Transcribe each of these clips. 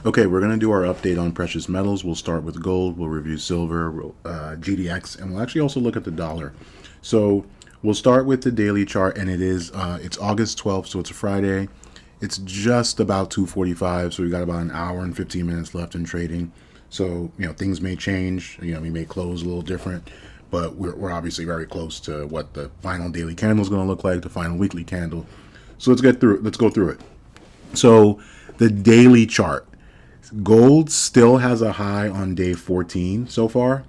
Okay, we're going to do our update on precious metals. We'll start with gold, we'll review silver, GDX, and we'll actually also look at the dollar. So we'll start with the daily chart, and it's August 12th, so it's a Friday. It's just about 2:45, so we've got about an hour and 15 minutes left in trading. So, things may change. We may close a little different, but we're obviously very close to what the final daily candle is going to look like, the final weekly candle. So let's go through it. So the daily chart. Gold still has a high on day 14 so far.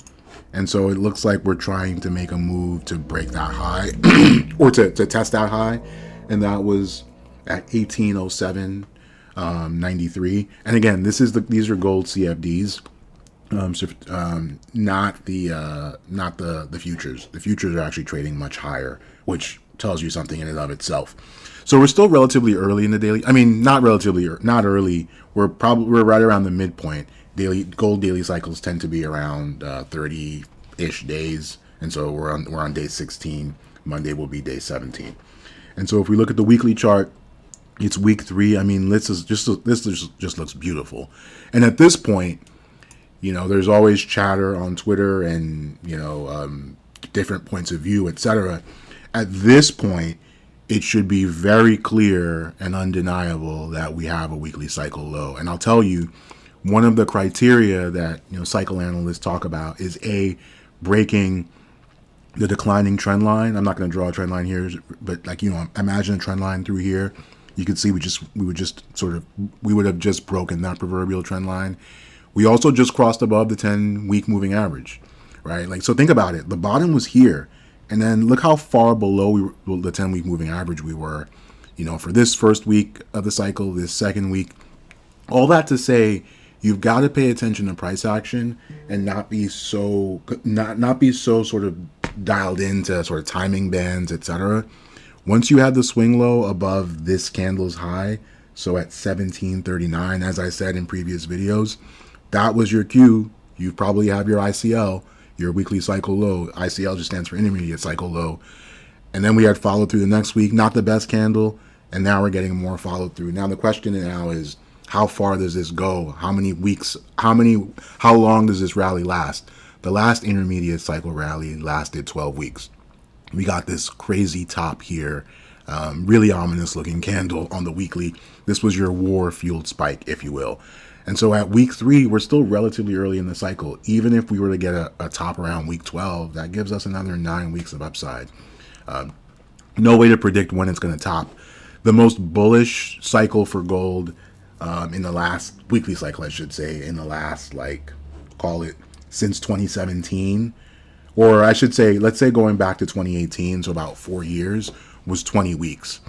And so it looks like we're trying to make a move to break that high or to test that high. And that was at 1807.93. And again, these are gold CFDs. Not the futures. The futures are actually trading much higher, which tells you something in and of itself. So we're still relatively early in the daily. I mean, not early. We're right around the midpoint. Gold daily cycles tend to be around 30-ish days, and so we're on day 16. Monday will be day 17. And so if we look at the weekly chart, it's week 3. I mean, this just looks beautiful. And at this point, there's always chatter on Twitter and different points of view, etc. At this point, it should be very clear and undeniable that we have a weekly cycle low. And I'll tell you, one of the criteria that cycle analysts talk about is breaking the declining trend line. I'm not going to draw a trend line here, but imagine a trend line through here. You can see we would have just broken that proverbial trend line. We also just crossed above the 10-week moving average, right? So think about it. The bottom was here. And then look how far below the 10-week moving average we were, for this first week of the cycle, this second week. All that to say, you've got to pay attention to price action and not be so sort of dialed into sort of timing bands, etc. Once you have the swing low above this candle's high, so at 1739, as I said in previous videos, that was your cue. You probably have your ICL. Your weekly cycle low. ICL just stands for intermediate cycle low. And then we had follow through the next week, not the best candle, and now we're getting more follow through. Now the question now is, how far does this go? How many weeks, how long does this rally last? The last intermediate cycle rally lasted 12 weeks. We got this crazy top here, really ominous looking candle on the weekly. This was your war fueled spike, if you will. And so at week 3, we're still relatively early in the cycle. Even if we were to get a top around week 12, that gives us another 9 weeks of upside. No way to predict when it's going to top. The most bullish cycle for gold in the last weekly cycle, I should say, in the last, call it since 2017, or I should say, let's say going back to 2018, so about 4 years, was 20 weeks.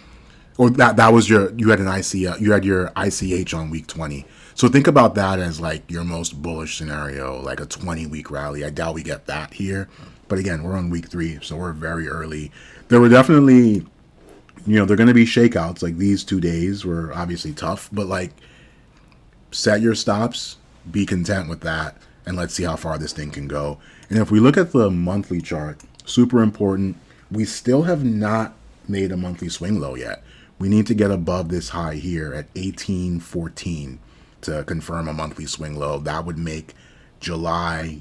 Or that was you had an ICL, you had your ICH on week 20. So think about that as your most bullish scenario, like a 20-week rally. I doubt we get that here. But again, we're on week 3, so we're very early. There were definitely, there are going to be shakeouts. These 2 days were obviously tough, but set your stops, be content with that, and let's see how far this thing can go. And if we look at the monthly chart, super important, we still have not made a monthly swing low yet. We need to get above this high here at 1814 to confirm a monthly swing low. That would make July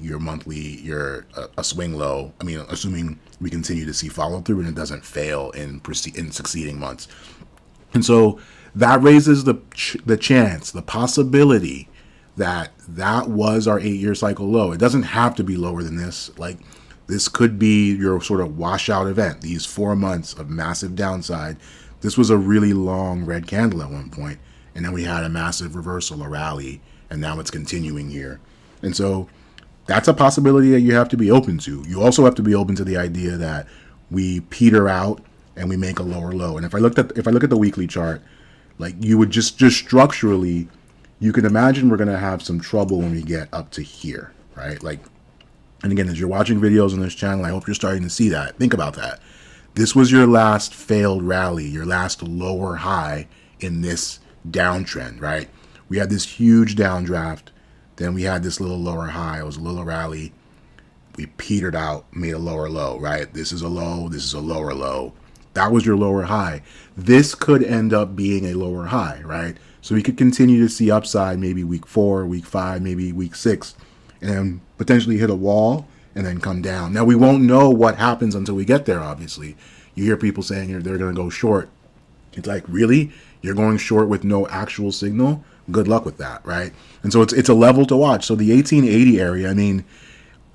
a swing low. I mean, assuming we continue to see follow through and it doesn't fail in succeeding months. And so that raises the possibility that was our 8-year cycle low. It doesn't have to be lower than this. This could be your sort of washout event. These 4 months of massive downside. This was a really long red candle at one point, and then we had a massive reversal, a rally, and now it's continuing here. And so that's a possibility that you have to be open to. You also have to be open to the idea that we peter out and we make a lower low. And if I look at the weekly chart, you would just structurally, you can imagine we're going to have some trouble when we get up to here, right? And again, as you're watching videos on this channel, I hope you're starting to see that. Think about that. This was your last failed rally, your last lower high in this downtrend, right? We had this huge downdraft. Then we had this little lower high. It was a little rally. We petered out, made a lower low, right? This is a low. This is a lower low. That was your lower high. This could end up being a lower high, right? So we could continue to see upside maybe week 4, week 5, maybe week 6, and then potentially hit a wall and then come down. Now, we won't know what happens until we get there, obviously. You hear people saying they're going to go short. It's like, really? You're going short with no actual signal? Good luck with that, right? And so it's a level to watch. So the 1880 area, I mean,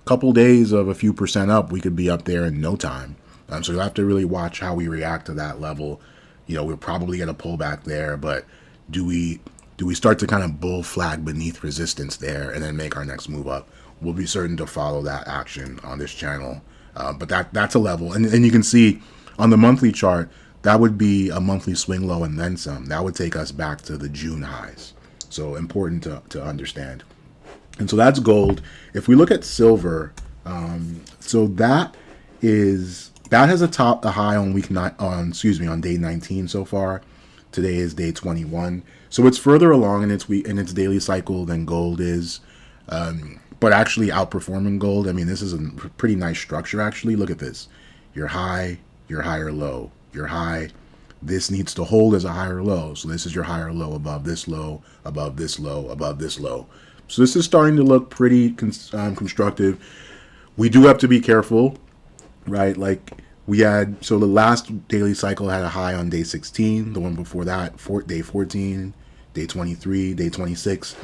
a couple days of a few percent up, we could be up there in no time. So you'll have to really watch how we react to that level. We'll probably get a pullback there, but do we start to kind of bull flag beneath resistance there and then make our next move up? We'll be certain to follow that action on this channel. But that's a level. And you can see on the monthly chart, that would be a monthly swing low and then some. That would take us back to the June highs. So important to understand. And so that's gold. If we look at silver, so that has a high on on day 19 so far. Today is day 21. So it's further along in its daily cycle than gold is, but actually outperforming gold. I mean, this is a pretty nice structure, actually. Look at this. Your high, your higher low, your high. This needs to hold as a higher low. So this is your higher low above this low, above this low, above this low. So this is starting to look pretty constructive. We do have to be careful, right? Like so the last daily cycle had a high on day 16. The one before that, day 14, day 23, day 26.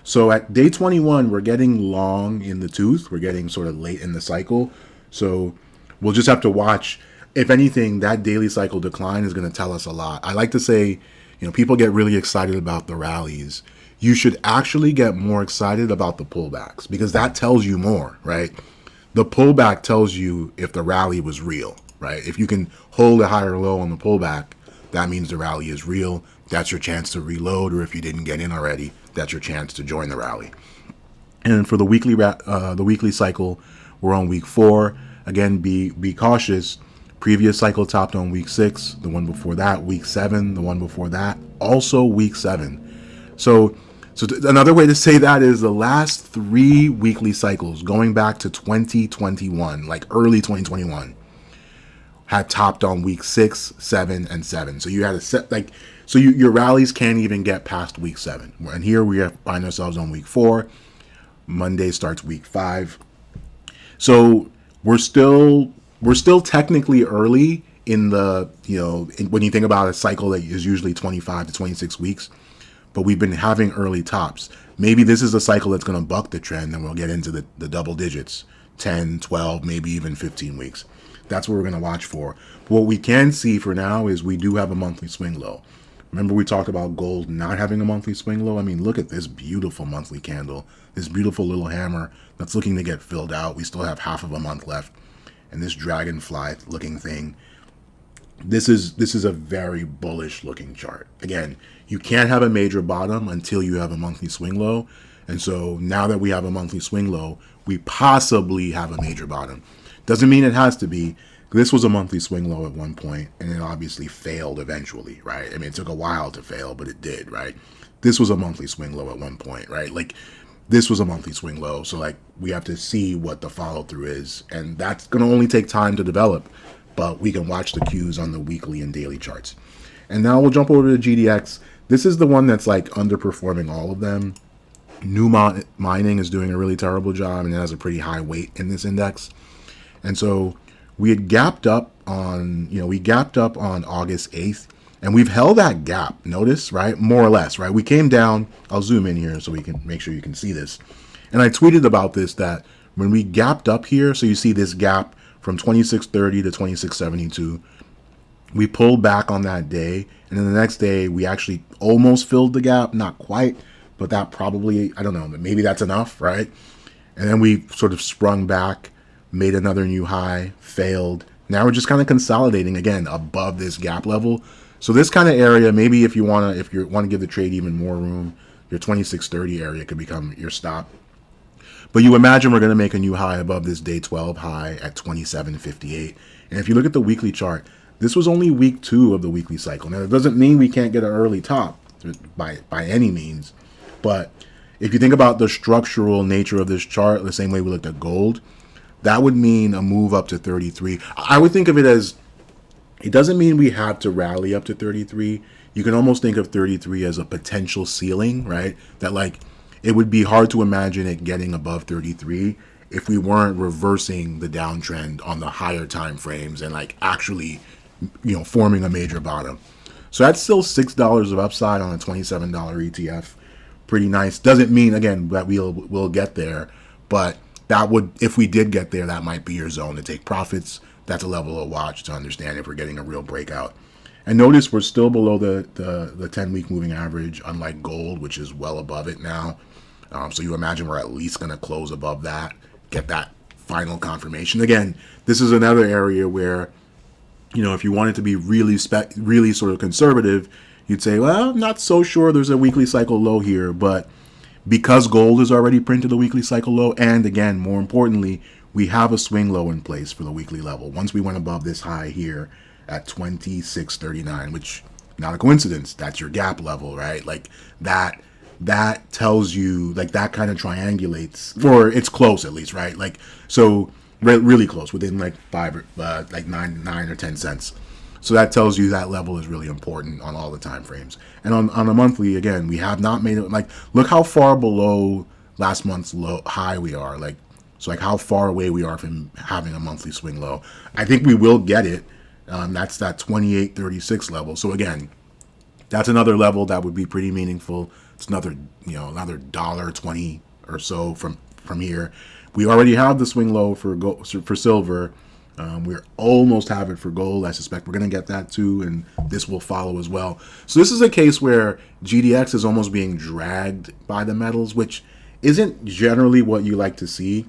So at day 21, we're getting long in the tooth. We're getting sort of late in the cycle. So we'll just have to watch. If anything, that daily cycle decline is going to tell us a lot. I like to say, people get really excited about the rallies. You should actually get more excited about the pullbacks because that tells you more, right? The pullback tells you if the rally was real, right? If you can hold a higher low on the pullback, that means the rally is real. That's your chance to reload, or if you didn't get in already, that's your chance to join the rally. And for the weekly cycle, we're on week 4. Again, be cautious. Previous cycle topped on week 6, the one before that, week 7, the one before that, also week 7. So another way to say that is the last 3 weekly cycles going back to 2021, like early 2021, had topped on week 6, 7, and 7. So you had a set your rallies can't even get past week 7. And here we find ourselves on week 4. Monday starts week 5. So we're still technically early in the, when you think about a cycle that is usually 25 to 26 weeks, but we've been having early tops. Maybe this is a cycle that's going to buck the trend and we'll get into the double digits, 10, 12, maybe even 15 weeks. That's what we're going to watch for. But what we can see for now is we do have a monthly swing low. Remember we talked about gold not having a monthly swing low? I mean, look at this beautiful monthly candle, this beautiful little hammer that's looking to get filled out. We still have half of a month left. And this dragonfly looking thing, this is a very bullish looking chart. Again, you can't have a major bottom until you have a monthly swing low. And so now that we have a monthly swing low, we possibly have a major bottom. Doesn't mean it has to be. This was a monthly swing low at one point, and it obviously failed eventually, right? I mean, it took a while to fail, but it did, right? This was a monthly swing low at one point, right? Like, this was a monthly swing low, so like we have to see what the follow through is, and that's going to only take time to develop, but we can watch the cues on the weekly and daily charts. And now we'll jump over to GDX. This is the one that's like underperforming all of them. New mining is doing a really terrible job, and it has a pretty high weight in this index. And so we had gapped up on, August 8th, and we've held that gap, notice, right? More or less, right? We came down, I'll zoom in here so we can make sure you can see this. And I tweeted about this, that when we gapped up here, so you see this gap from 2630 to 2672, we pulled back on that day. And then the next day, we actually almost filled the gap, not quite, but that probably, I don't know, maybe that's enough, right? And then we sort of sprung back, made another new high, failed. Now we're just kind of consolidating again above this gap level. So this kind of area, maybe if you want to give the trade even more room, your 2630 area could become your stop. But you imagine we're going to make a new high above this day 12 high at 2758. And if you look at the weekly chart, this was only week 2 of the weekly cycle. Now, it doesn't mean we can't get an early top by any means. But if you think about the structural nature of this chart, the same way we looked at gold, that would mean a move up to 33. I would think of it as, it doesn't mean we have to rally up to 33. you can almost think of 33 as a potential ceiling, right? That like it would be hard to imagine it getting above 33 if we weren't reversing the downtrend on the higher time frames and like actually, forming a major bottom. So that's still $6 of upside on a $27 ETF. Pretty nice. Doesn't mean again that we'll get there, but that would, if we did get there, that might be your zone to take profits. That's a level of watch to understand if we're getting a real breakout. And notice we're still below the 10-week moving average, unlike gold, which is well above it now. So you imagine we're at least going to close above that, get that final confirmation. Again, this is another area where, if you wanted to be really sort of conservative, you'd say, well, I'm not so sure there's a weekly cycle low here. But because gold has already printed a weekly cycle low, and again, more importantly, we have a swing low in place for the weekly level. Once we went above this high here at 26.39, which not a coincidence, that's your gap level, right? Like that tells you, like that kind of triangulates, or it's close at least, right? Like, so really close, within like 9 or 10 cents. So that tells you that level is really important on all the time frames. And on a monthly, again, we have not made it. Like, look how far below last month's low high we are. Like, so like how far away we are from having a monthly swing low. I think we will get it. That's that 28.36 level. So again, that's another level that would be pretty meaningful. It's another $1.20 or so from here. We already have the swing low for silver. We almost have it for gold. I suspect we're going to get that too, and this will follow as well. So this is a case where GDX is almost being dragged by the metals, which isn't generally what you like to see.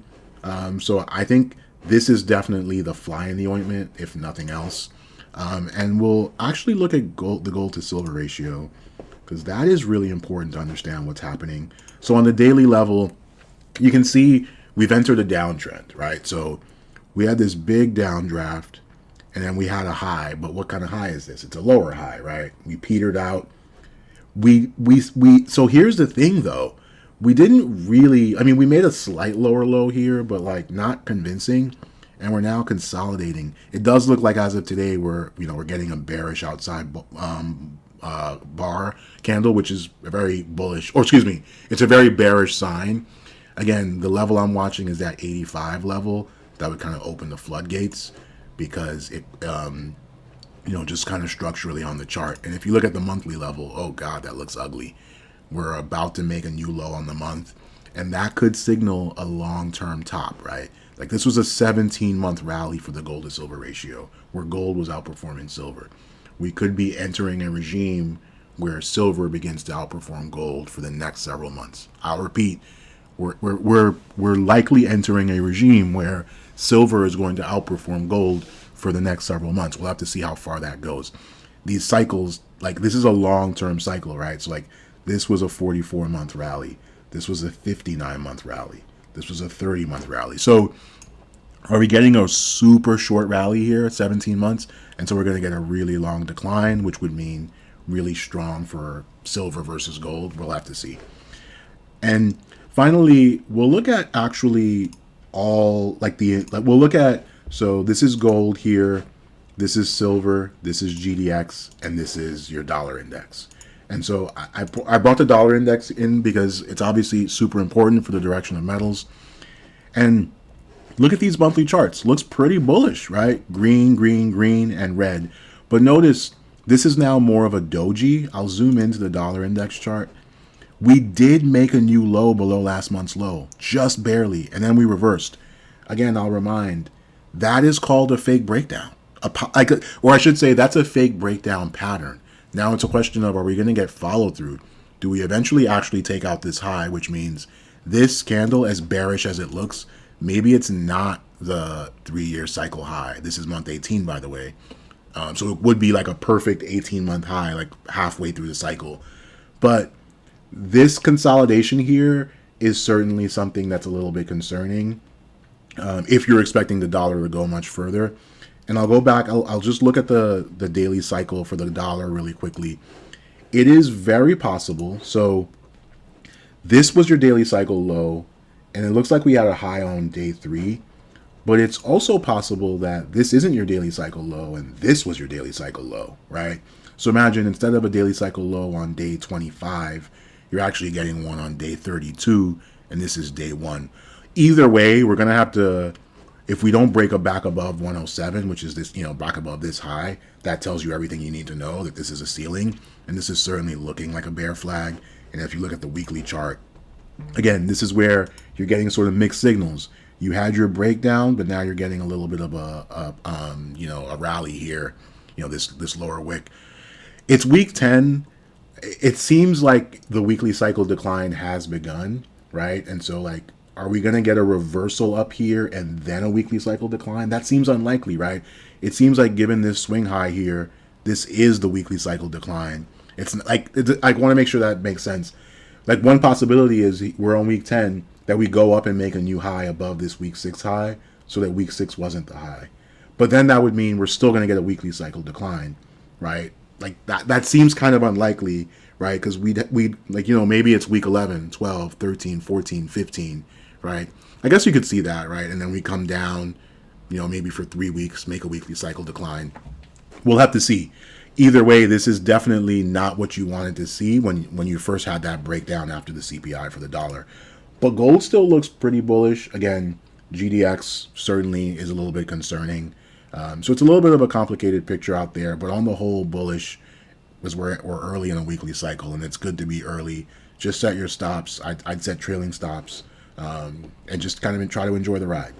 So I think this is definitely the fly in the ointment, if nothing else. And we'll actually look at the gold to silver ratio, because that is really important to understand what's happening. So on the daily level, you can see we've entered a downtrend, right? So we had this big downdraft, and then we had a high. But what kind of high is this? It's a lower high, right? We petered out. So here's the thing, though. We didn't really. I mean, we made a slight lower low here, but like not convincing. And we're now consolidating. It does look like as of today we're getting a bearish outside bar candle, which is a very bullish. Or excuse me, it's a very bearish sign. Again, the level I'm watching is that 85 level. That would kind of open the floodgates, because it, just kind of structurally on the chart. And if you look at the monthly level, oh God, that looks ugly. We're about to make a new low on the month, and that could signal a long-term top, right? Like this was a 17-month rally for the gold to silver ratio, where gold was outperforming silver. We could be entering a regime where silver begins to outperform gold for the next several months. I'll repeat, we're likely entering a regime where silver is going to outperform gold for the next several months. We'll have to see how far that goes. These cycles, like this is a long-term cycle, right? So like this was a 44-month rally. This was a 59-month rally. This was a 30-month rally. So are we getting a super short rally here at 17 months? And so we're going to get a really long decline, which would mean really strong for silver versus gold. We'll have to see. And finally, we'll look at actually we'll look at, so this is gold here, this is silver, this is GDX, and this is your dollar index. And so I brought the dollar index in because it's obviously super important for the direction of metals. And look at these monthly charts. Looks pretty bullish, right? Green, green, green, and red. But notice this is now more of a doji. I'll zoom into the dollar index chart. We did make a new low below last month's low, just barely, and then we reversed. Again, I'll remind, that is called a fake breakdown. Or I should say, that's a fake breakdown pattern. Now it's a question of, are we going to get follow through? Do we eventually actually take out this high, which means this candle, as bearish as it looks, maybe it's not the 3-year cycle high. This is month 18, by the way. So it would be like a perfect 18-month high, like halfway through the cycle. But this consolidation here is certainly something that's a little bit concerning if you're expecting the dollar to go much further. And I'll go back, I'll just look at the daily cycle for the dollar really quickly. It is very possible. So this was your daily cycle low, and it looks like we had a high on day 3. But it's also possible that this isn't your daily cycle low and this was your daily cycle low, right? So imagine instead of a daily cycle low on day 25, you're actually getting one on day 32, and this is day one. Either way, we're going to have to, if we don't break a back above 107, which is this, back above this high, that tells you everything you need to know that this is a ceiling, and this is certainly looking like a bear flag. And if you look at the weekly chart, again, this is where you're getting sort of mixed signals. You had your breakdown, but now you're getting a little bit of a rally here. This lower wick. It's week 10. It seems like the weekly cycle decline has begun, right? And so, like, are we going to get a reversal up here and then a weekly cycle decline? That seems unlikely, right? It seems like given this swing high here, this is the weekly cycle decline. I want to make sure that makes sense. Like, one possibility is we're on week 10, that we go up and make a new high above this week 6 high, so that week 6 wasn't the high. But then that would mean we're still going to get a weekly cycle decline, right? Like, that seems kind of unlikely, right? Because we maybe it's week 11, 12, 13, 14, 15, right? I guess you could see that, right? And then we come down, maybe for 3 weeks, make a weekly cycle decline. We'll have to see. Either way, this is definitely not what you wanted to see when you first had that breakdown after the CPI for the dollar. But gold still looks pretty bullish. Again, GDX certainly is a little bit concerning. So it's a little bit of a complicated picture out there, but on the whole, bullish was we're early in a weekly cycle, and it's good to be early. Just set your stops. I'd set trailing stops, and just kind of try to enjoy the ride.